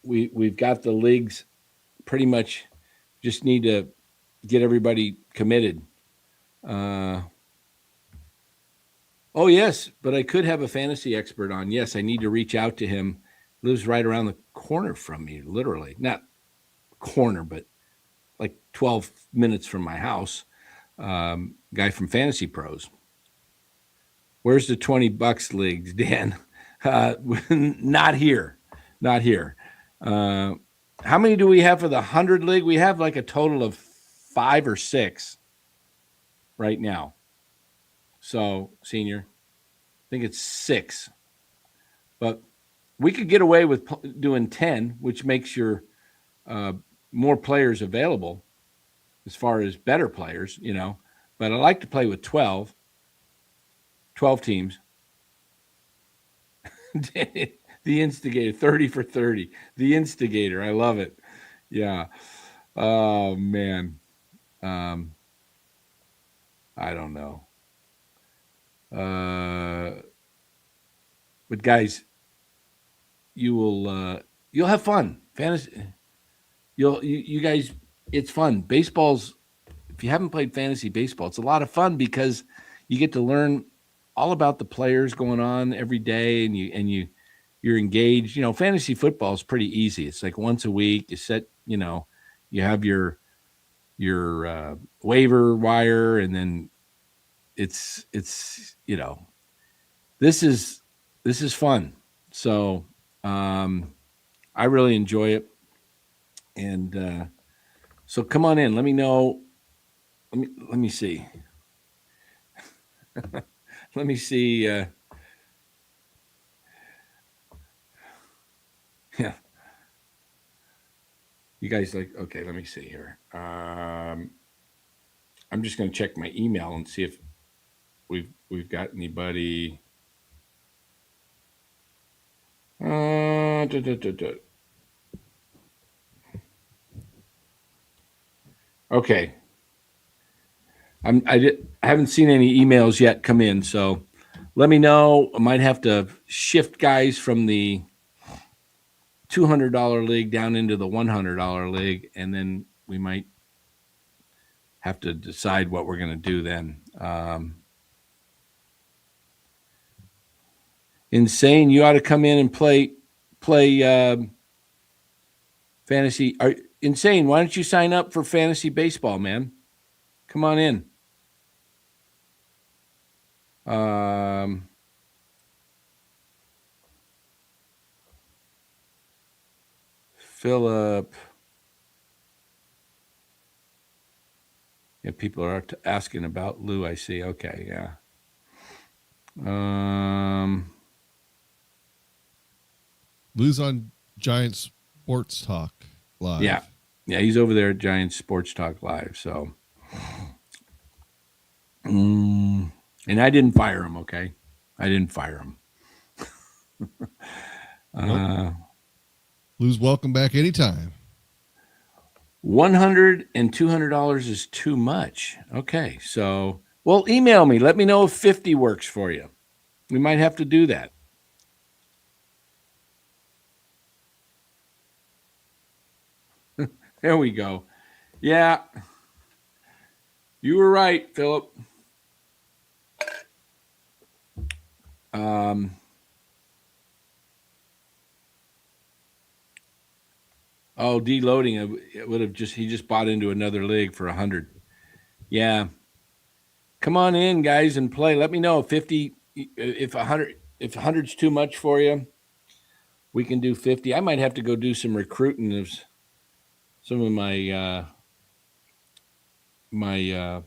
We've got the leagues pretty much, just need to get everybody committed. Oh, yes, but I could have a fantasy expert on. Yes, I need to reach out to him. Lives right around the corner from me, literally. Not corner, but like 12 minutes from my house. Guy from Fantasy Pros. Where's the $20 leagues, Dan? Not here. How many do we have for the 100 league? We have like a total of 5 or 6 right now. So, senior, I think it's 6. But we could get away with doing 10, which makes your more players available as far as better players, But I like to play with 12 teams. The instigator, 30 for 30. The instigator, I love it. Yeah. Oh, man. I don't know. But guys, you'll have fun. Fantasy. You guys, it's fun. Baseball's, if you haven't played fantasy baseball, it's a lot of fun because you get to learn all about the players going on every day, and you're engaged. Fantasy football is pretty easy. It's like once a week. You set, you have your waiver wire, and then it's this is fun. So I really enjoy it. And so come on in. Let me know. Let me see. Let me see. Yeah. You guys okay, let me see here. I'm just going to check my email and see if we've got anybody. Okay. I haven't seen any emails yet come in, so let me know. I might have to shift guys from the $200 league down into the $100 league, and then we might have to decide what we're going to do then. Insane, you ought to come in and play fantasy. Insane, why don't you sign up for fantasy baseball, man? Come on in. Philip. Yeah, people are asking about Lou, I see. Okay, yeah. Lou's on Giant Sports Talk Live. Yeah, he's over there at Giant Sports Talk Live. So, and I didn't fire him. Okay, I didn't fire him. Nope. Lou's welcome back anytime. $100 and $200 is too much. Okay, so well, email me. Let me know if 50 works for you. We might have to do that. There we go. Yeah, you were right, Philip. Oh, deloading. It would have he just bought into another league for 100. Yeah. Come on in, guys, and play. Let me know if 50, if 100's too much for you. We can do 50. I might have to go do some recruiting of some of my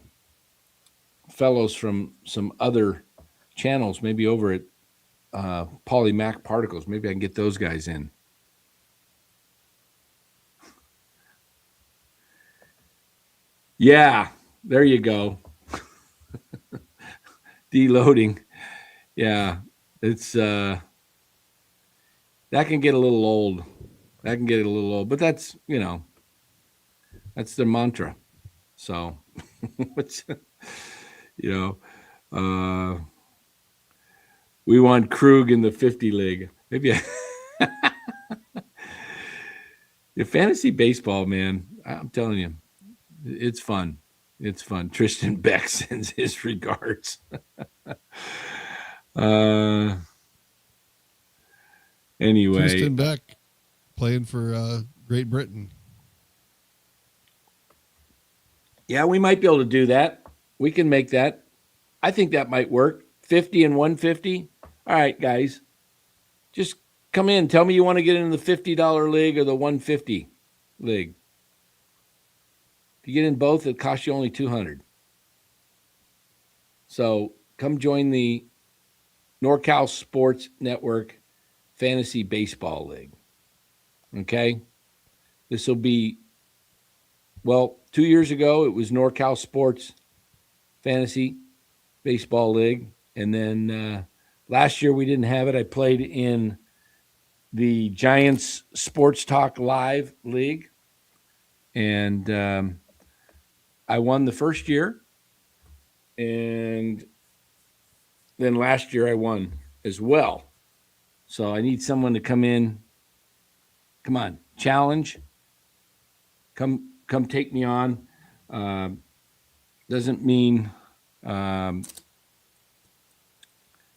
fellows from some other channels, maybe over at Polymac Particles. Maybe I can get those guys in. Yeah, there you go. Deloading. Yeah, it's that can get a little old. But that's, that's their mantra. So, we want Krug in the 50 league. Maybe the fantasy baseball, man. I'm telling you, it's fun. It's fun. Tristan Beck sends his regards. Anyway, Tristan Beck playing for Great Britain. Yeah, we might be able to do that. We can make that. I think that might work. 50 and 150. All right, guys. Just come in. Tell me you want to get into the $50 league or the 150 league. If you get in both, it costs you only $200. So come join the NorCal Sports Network Fantasy Baseball League. Okay? This will be, 2 years ago, it was NorCal Sports Fantasy Baseball League. And then last year we didn't have it. I played in the Giants Sports Talk Live League. And I won the first year. And then last year I won as well. So I need someone to come in. Come on, challenge. Come take me on. Doesn't mean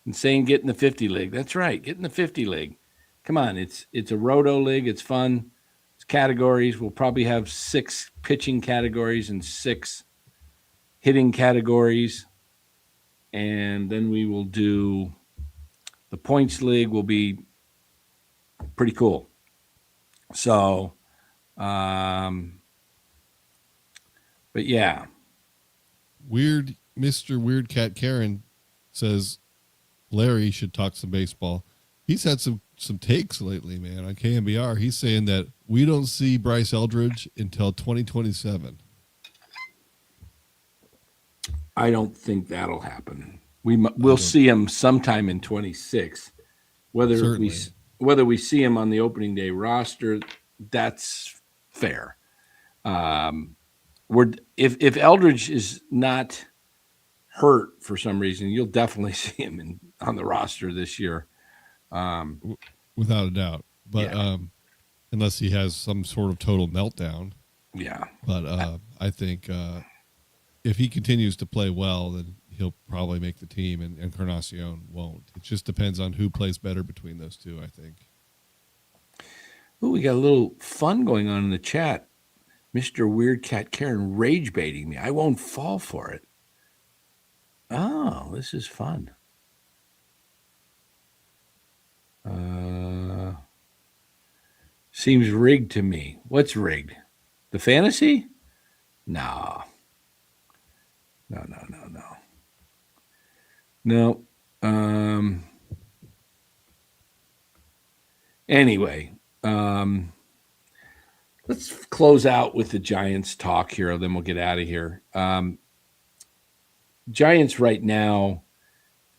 insane get in the 50 league. That's right, get in the 50 league. Come on, it's a roto league. It's fun. It's categories. We'll probably have 6 pitching categories and 6 hitting categories. And then we will do the points league will be pretty cool. So, but yeah. Mr. Weird Cat Karen says Larry should talk some baseball. He's had some takes lately, man, on KMBR. He's saying that we don't see Bryce Eldridge until 2027. I don't think that'll happen. We'll see him sometime in 26. Whether we see him on the opening day roster, that's fair. If Eldridge is not hurt for some reason, you'll definitely see him on the roster this year, without a doubt. But unless he has some sort of total meltdown, But I think if he continues to play well, then he'll probably make the team, and Encarnacion won't. It just depends on who plays better between those two, I think. Ooh, we got a little fun going on in the chat. Mr. Weird Cat Karen rage baiting me. I won't fall for it. Oh, this is fun. Seems rigged to me. What's rigged? The fantasy? No. Anyway, let's close out with the Giants talk here, then we'll get out of here. Giants right now,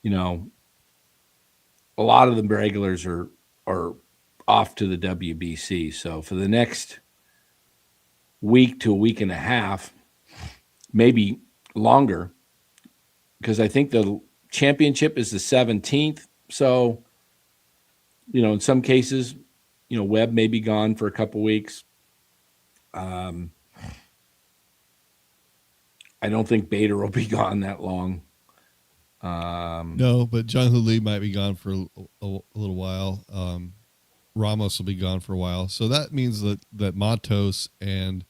a lot of the regulars are off to the WBC. So for the next week to a week and a half, maybe longer, because I think the championship is the 17th. So, in some cases, Webb may be gone for a couple weeks. I don't think Bader will be gone that long. No, but John Lee might be gone for a little while. Ramos will be gone for a while. So that means that Matos and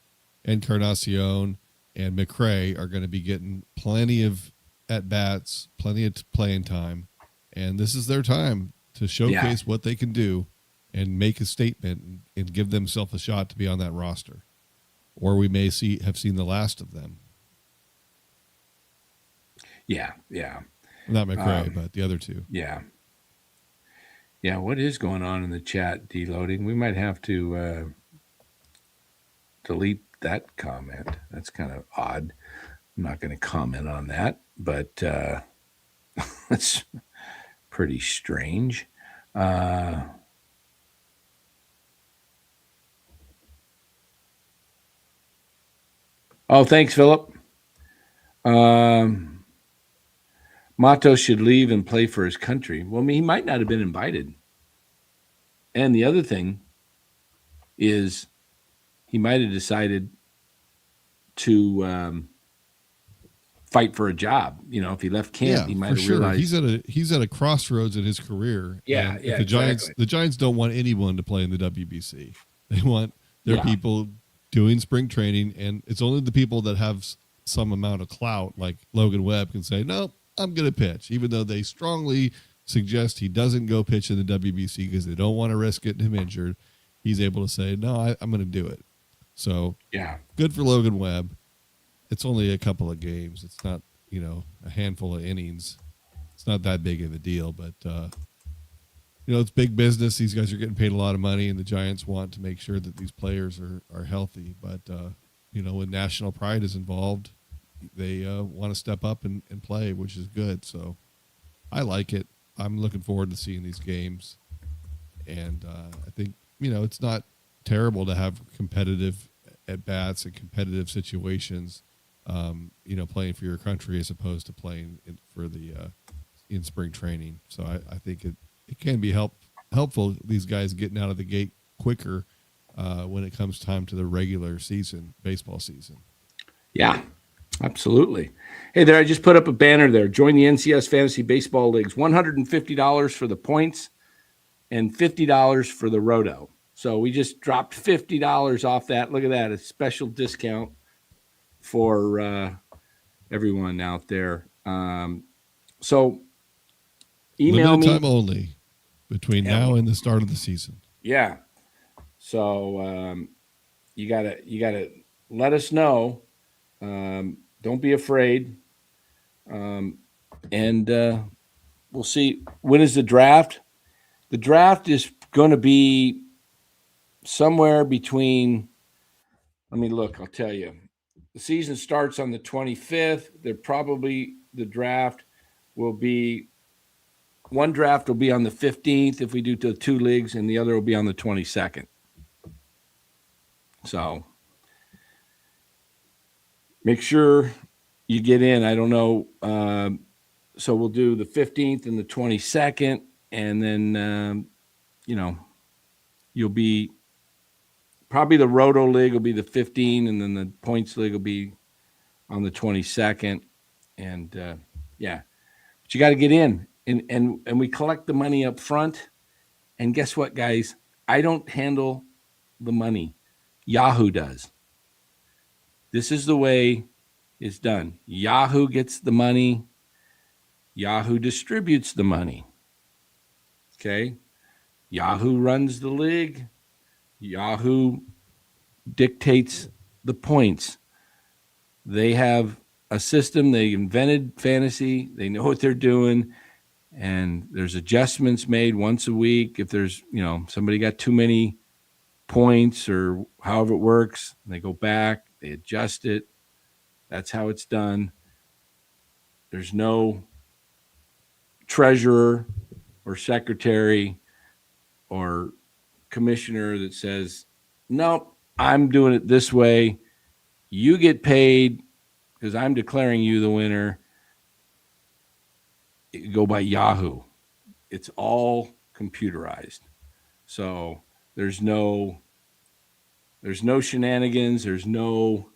Encarnacion and McRae are going to be getting plenty of at-bats, plenty of playing time. And this is their time to showcase what they can do and make a statement and give themselves a shot to be on that roster. Or we may have seen the last of them. Yeah. Not McRae, but the other two. Yeah. Yeah, what is going on in the chat, deloading? We might have to delete that comment. That's kind of odd. I'm not going to comment on that, but that's pretty strange. Oh, thanks, Philip. Matos should leave and play for his country. Well, he might not have been invited. And the other thing is he might have decided to fight for a job. If he left camp, he might have realized he's at a crossroads in his career. The Giants don't want anyone to play in the WBC. They want their people doing spring training, and it's only the people that have some amount of clout, like Logan Webb, can say, "No, I'm going to pitch," even though they strongly suggest he doesn't go pitch in the WBC because they don't want to risk getting him injured. He's able to say, "No, I'm going to do it." So, good for Logan Webb. It's only a couple of games. It's not, a handful of innings. It's not that big of a deal, but, it's big business. These guys are getting paid a lot of money, and the Giants want to make sure that these players are healthy. But, when national pride is involved, they want to step up and play, which is good. So I like it. I'm looking forward to seeing these games. And I think, it's not terrible to have competitive at-bats and competitive situations, playing for your country as opposed to playing in spring training. So I think it can be helpful, these guys getting out of the gate quicker when it comes time to the regular season, baseball season. Yeah. Absolutely. Hey there, I just put up a banner there. Join the NCS Fantasy Baseball Leagues. $150 for the points and $50 for the roto. So we just dropped $50 off that. Look at that. A special discount for everyone out there. So email Limited me. time only between now and the start of the season. Yeah. So you gotta let us know. Don't be afraid. And we'll see. When is the draft? The draft is going to be somewhere between. Let me look. I'll tell you. The season starts on the 25th. The draft will be one draft will be on the 15th if we do the two leagues, and the other will be on the 22nd. So make sure you get in. I don't know. So we'll do the 15th and the 22nd, and then you'll be probably the Roto League will be the 15, and then the Points League will be on the 22nd. And but you got to get in, and we collect the money up front. And guess what, guys? I don't handle the money. Yahoo does. This is the way it's done. Yahoo gets the money. Yahoo distributes the money. Okay? Yahoo runs the league. Yahoo dictates the points. They have a system. They invented fantasy. They know what they're doing. And there's adjustments made once a week. If there's, somebody got too many points or however it works, they go back, they adjust it. That's how it's done. There's no treasurer or secretary or commissioner that says, nope, I'm doing it this way. You get paid because I'm declaring you the winner. You go by Yahoo. It's all computerized. So there's no shenanigans. There's no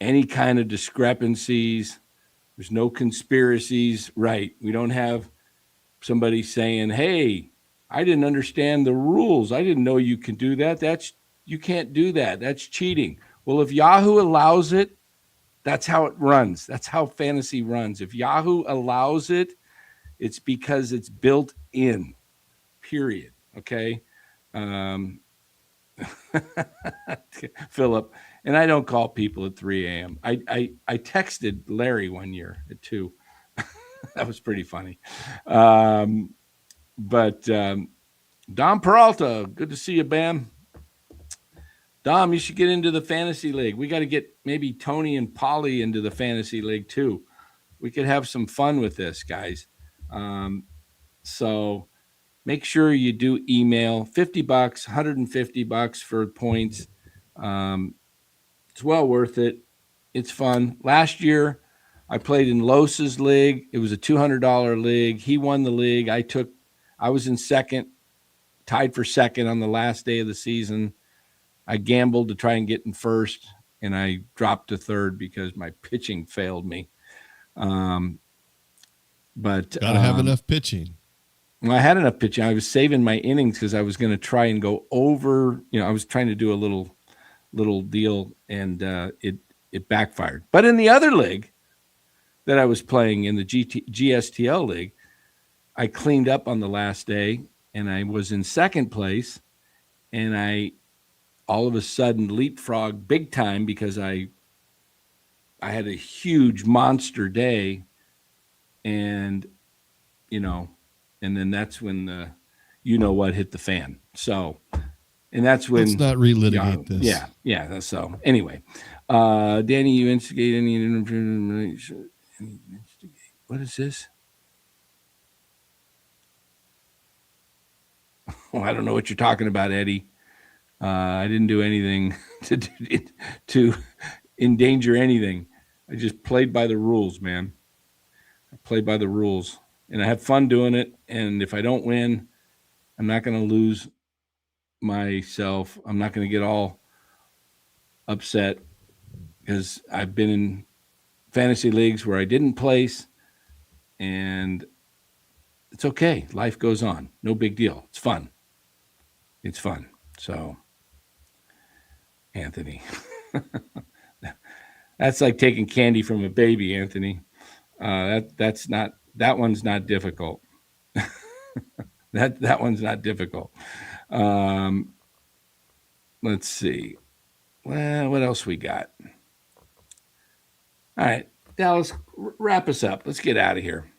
any kind of discrepancies. There's no conspiracies. Right. We don't have somebody saying, hey, I didn't understand the rules. I didn't know you can do that. You can't do that. That's cheating. Well, if Yahoo allows it, that's how it runs. That's how fantasy runs. If Yahoo allows it, it's because it's built in, period. Okay. Philip, and I don't call people at 3 a.m. I texted Larry one year at 2. That was pretty funny. But Dom Peralta, good to see you, Bam. Dom, you should get into the fantasy league. We got to get maybe Tony and Polly into the fantasy league too. We could have some fun with this, guys. So make sure you do email. $50, $150 for points. It's well worth it. It's fun. Last year, I played in Los's league. It was a $200 league. He won the league. I was in second, tied for second on the last day of the season. I gambled to try and get in first, and I dropped to third because my pitching failed me. But gotta have enough pitching. Well, I had enough pitching. I was saving my innings because I was going to try and go over. I was trying to do a little deal, and it backfired. But in the other league that I was playing in the GSTL league, I cleaned up on the last day, and I was in second place, and I all of a sudden leapfrog big time because I had a huge monster day, and and then that's when the what hit the fan. So, and that's when let's not relitigate this. Yeah. So anyway, Danny, you instigate any what is this? Well, I don't know what you're talking about, Eddie. I didn't do anything to endanger anything. I just played by the rules, man. I played by the rules, and I had fun doing it. And if I don't win, I'm not going to lose myself. I'm not going to get all upset because I've been in fantasy leagues where I didn't place, and it's okay. Life goes on. No big deal. It's fun. It's fun. So, Anthony, that's like taking candy from a baby, Anthony. That one's not difficult. That one's not difficult. Um, let's see. Well, what else we got? All right, Dallas, wrap us up. Let's get out of here.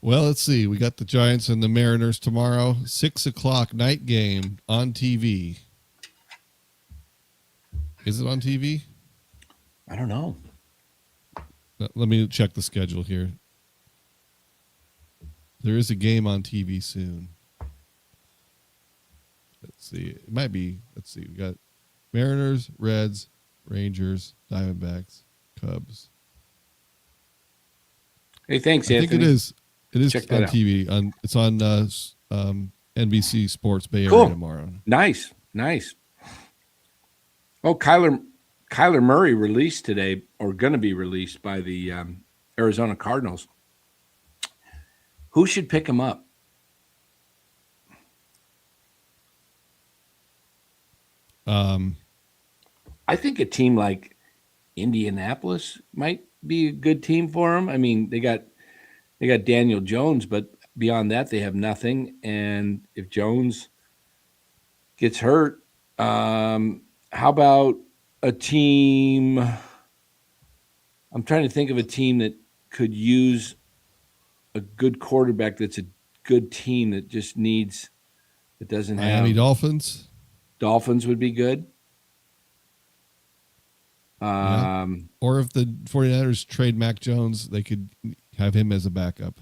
Well, let's see. We got the Giants and the Mariners tomorrow, 6:00 night game on TV. Is it on TV? I don't know. Let me check the schedule here. There is a game on TV soon. Let's see. It might be. Let's see. We got Mariners, Reds, Rangers, Diamondbacks, Cubs. Hey, thanks, I Anthony. think it is. It is Check on that out. TV. It's on NBC Sports Bay Area tomorrow. Nice. Oh, Kyler Murray released today, or going to be released by the Arizona Cardinals. Who should pick him up? I think a team like Indianapolis might be a good team for him. I mean, they got Daniel Jones, but beyond that, they have nothing. And if Jones gets hurt, how about a team? I'm trying to think of a team that could use a good quarterback. That's a good team that just needs. It doesn't have. Miami Dolphins. Dolphins would be good. Yeah. Or if the 49ers trade Mac Jones, they could have him as a backup.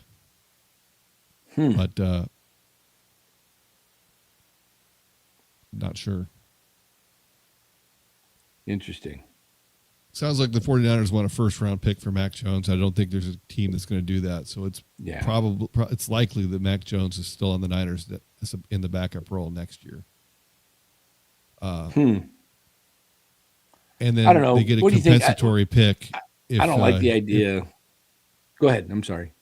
But not sure. Interesting. Sounds like the 49ers want a first-round pick for Mac Jones. I don't think there's a team that's going to do that. So it's it's likely that Mac Jones is still on the Niners in the backup role next year. And then I don't know. they get a What do you think? compensatory pick. I don't like the idea. Go ahead. I'm sorry.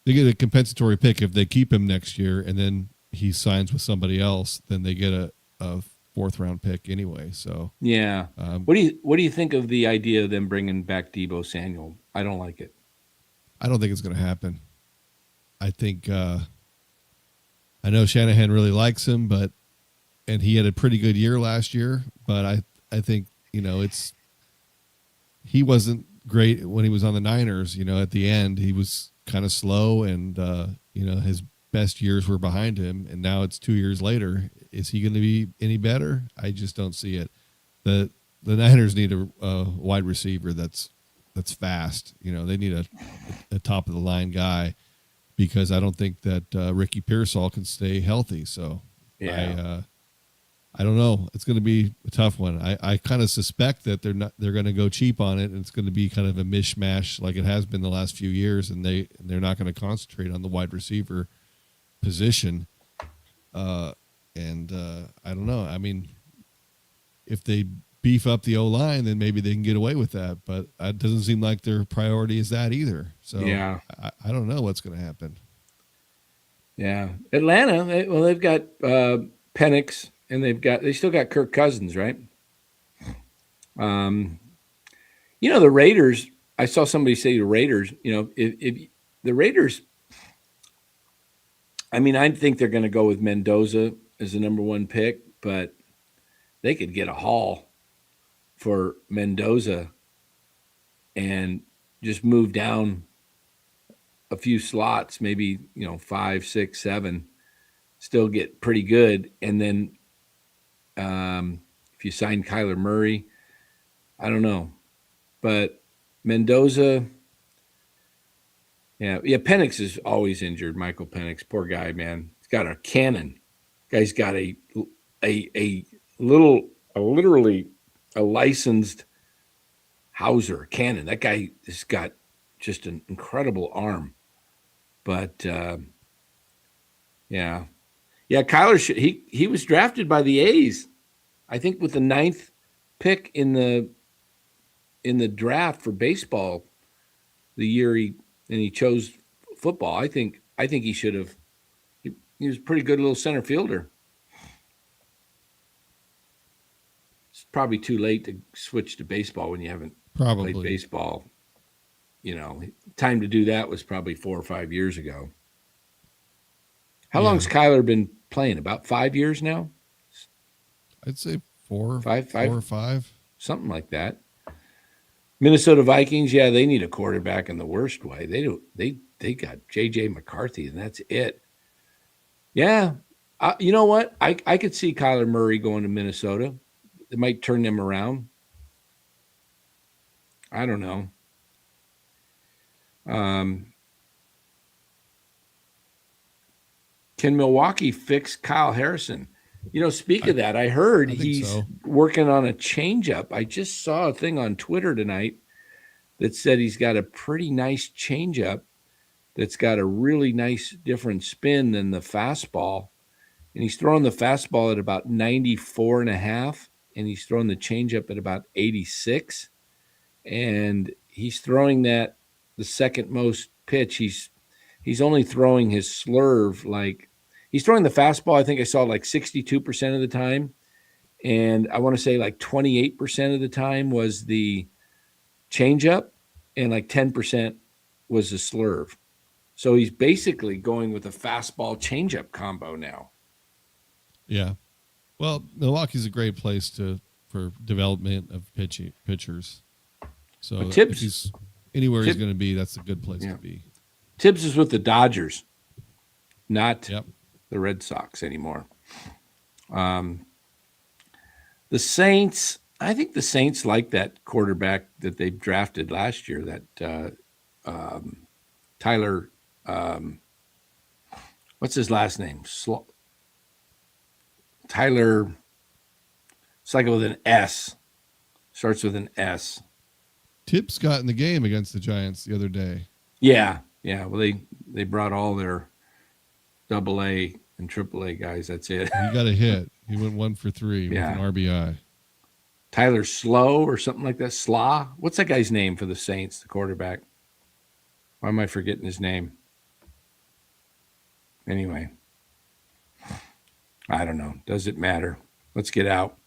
They get a compensatory pick if they keep him next year, and then he signs with somebody else. Then they get a fourth-round pick anyway. So yeah. What do you think of the idea of them bringing back Deebo Samuel? I don't like it. I don't think it's going to happen. I think I know Shanahan really likes him, and he had a pretty good year last year. But I think he wasn't great when he was on the Niners. At the end he was kind of slow, and his best years were behind him, and now it's 2 years later. Is he going to be any better? I just don't see it. The Niners need a wide receiver that's fast. They need a top of the line guy, because I don't think that Ricky Pearsall can stay healthy. So yeah. I don't know. It's going to be a tough one. I kind of suspect that they're going to go cheap on it, and it's going to be kind of a mishmash like it has been the last few years, and they're not going to concentrate on the wide receiver position. I don't know. I mean, if they beef up the O-line, then maybe they can get away with that, but it doesn't seem like their priority is that either. So yeah. I don't know what's going to happen. Yeah. Atlanta, they've got Penix, and they still got Kirk Cousins, right? The Raiders, I saw somebody say the Raiders, if the Raiders, I mean, I think they're going to go with Mendoza as the number one pick, but they could get a haul for Mendoza and just move down a few slots, maybe, 5, 6, 7, still get pretty good. And then if you sign Kyler Murray, I don't know. But Mendoza, yeah, Penix is always injured. Michael Penix, poor guy, man. He's got a cannon. Guy's got a literally a licensed Hauser cannon. That guy has got just an incredible arm. But yeah, Kyler, he was drafted by the A's, I think, with the 9th pick in the draft for baseball the year he chose football. I think he should have. He was a pretty good little center fielder. It's probably too late to switch to baseball when you haven't played baseball. Time to do that was probably 4 or 5 years ago. How long's Kyler been playing? About 5 years now? I'd say four or five. Something like that. Minnesota Vikings, yeah, they need a quarterback in the worst way. They got J.J. McCarthy, and that's it. Yeah. You know what? I could see Kyler Murray going to Minnesota. It might turn them around. I don't know. Can Milwaukee fix Kyle Harrison? Speak of that, I heard he's working on a changeup. I just saw a thing on Twitter tonight that said he's got a pretty nice changeup that's got a really nice different spin than the fastball. And he's throwing the fastball at about 94 and a half, and he's throwing the changeup at about 86. And he's throwing that the second most pitch. He's only throwing his slurve like he's throwing the fastball. I think I saw like 62% of the time. And I want to say like 28% of the time was the changeup and like 10% was the slurve. So he's basically going with a fastball changeup combo now. Yeah. Well, Milwaukee's a great place for development of pitchers. So if he's anywhere he's going to be, that's a good place to be. Tibbs is with the Dodgers, not the Red Sox anymore. The Saints, I think the Saints like that quarterback that they drafted last year, that Tyler, what's his last name? Tyler, it's like with an S. Starts with an S. Tibbs got in the game against the Giants the other day. Yeah. Well, they brought all their AA and AAA guys. That's it. He got a hit. He went 1 for 3 with an RBI. Tyler Slow or something like that. Slaw. What's that guy's name for the Saints, the quarterback? Why am I forgetting his name? Anyway, I don't know. Does it matter? Let's get out.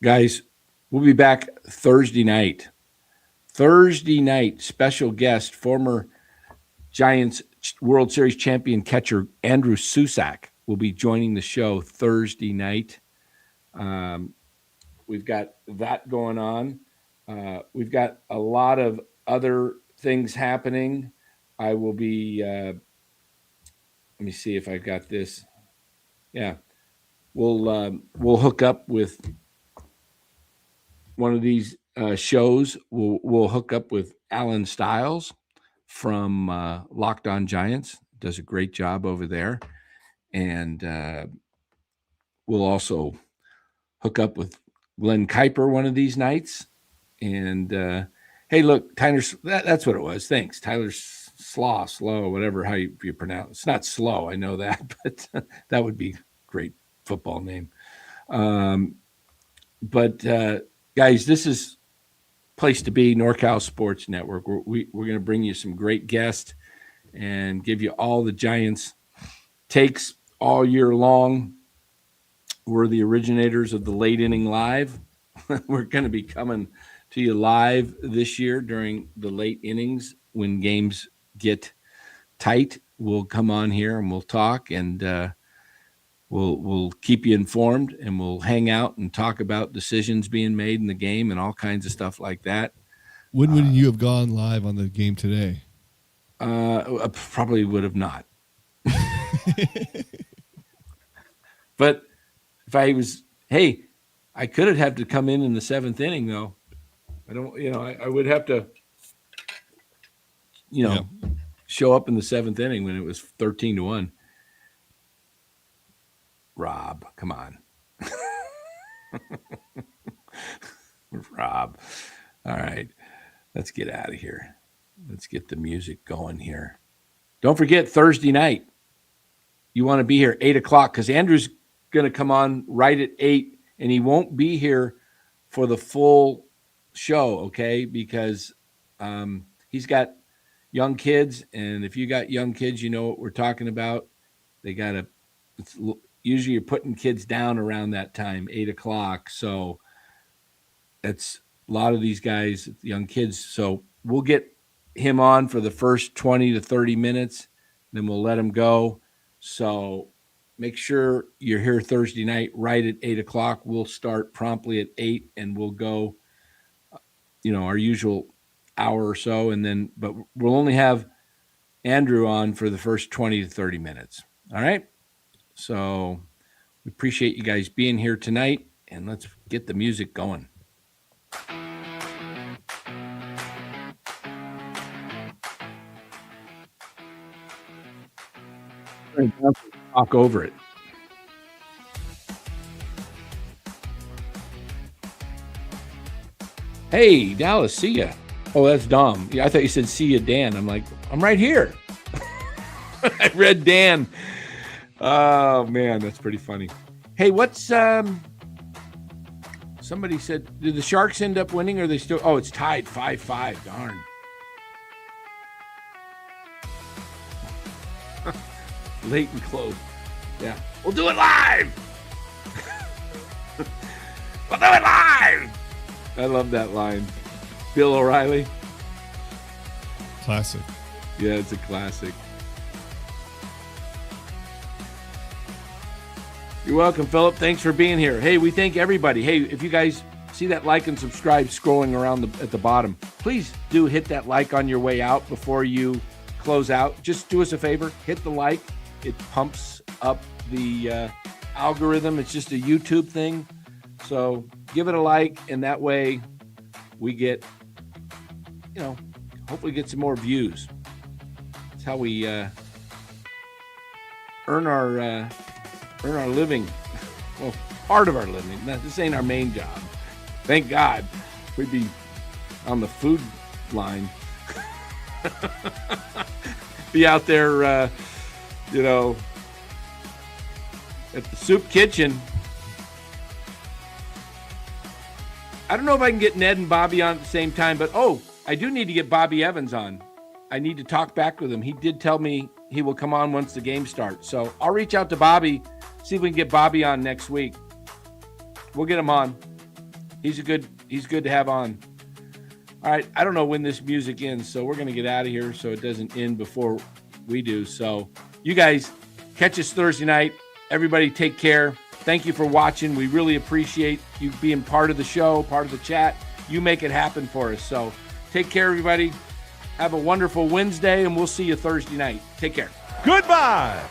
Guys, we'll be back Thursday night. Special guest, former Giants World Series champion catcher Andrew Susak will be joining the show Thursday night. We've got that going on. We've got a lot of other things happening. I will be, let me see if I've got this. Yeah. We'll hook up with one of these shows. We'll hook up with Alan Stiles from Locked On Giants. Does a great job over there. And we'll also hook up with Glenn Kuiper one of these nights. And hey, look, Tyler, that's what it was. Thanks. Tyler Slow, whatever, how you pronounce it. It's not slow, I know that, but that would be a great football name. But guys, this is place to be, NorCal Sports Network. We're going to bring you some great guests and give you all the Giants takes all year long. We're the originators of the Late Inning Live. We're going to be coming to you live this year during the late innings when games get tight. We'll come on here and we'll talk, and we'll keep you informed, and we'll hang out and talk about decisions being made in the game and all kinds of stuff like that. When would you have gone live on the game today? I probably would have not. But if I was, I could have had to come in the seventh inning, though. I don't, I would have to, show up in the seventh inning when it was 13-1. Rob, come on. Rob. All right. Let's get out of here. Let's get the music going here. Don't forget Thursday night. You want to be here 8:00 because Andrew's going to come on right at 8, and he won't be here for the full show, okay? Because he's got young kids, and if you got young kids, you know what we're talking about. They got to usually you're putting kids down around that time, 8:00. So that's a lot of these guys, young kids. So we'll get him on for the first 20 to 30 minutes, then we'll let him go. So make sure you're here Thursday night right at 8 o'clock. We'll start promptly at 8 and we'll go, our usual hour or so. But we'll only have Andrew on for the first 20 to 30 minutes. All right. So we appreciate you guys being here tonight, and let's get the music going. Talk over it. Hey, Dallas, see ya. Oh, that's Dom. Yeah, I thought you said see ya, Dan. I'm like, I'm right here. I read Dan. Oh, man, that's pretty funny. Hey, what's somebody said, did the Sharks end up winning or are they still? Oh, it's tied 5-5. Darn. Late and close. Yeah. We'll do it live. We'll do it live. I love that line. Bill O'Reilly. Classic. Yeah, it's a classic. You're welcome, Philip. Thanks for being here. Hey, we thank everybody. Hey, if you guys see that like and subscribe scrolling around at the bottom, please do hit that like on your way out before you close out. Just do us a favor. Hit the like. It pumps up the algorithm. It's just a YouTube thing. So give it a like, and that way we get, hopefully get some more views. That's how we earn our living. Well, part of our living. This ain't our main job. Thank God. We'd be on the food line. Be out there, at the soup kitchen. I don't know if I can get Ned and Bobby on at the same time, but I do need to get Bobby Evans on. I need to talk back with him. He did tell me he will come on once the game starts. So I'll reach out to Bobby, see if we can get Bobby on next week. We'll get him on. He's good to have on. All right, I don't know when this music ends, so we're going to get out of here so it doesn't end before we do. So you guys catch us Thursday night. Everybody take care. Thank you for watching. We really appreciate you being part of the show, part of the chat. You make it happen for us. So take care, everybody. Have a wonderful Wednesday, and we'll see you Thursday night. Take care. Goodbye.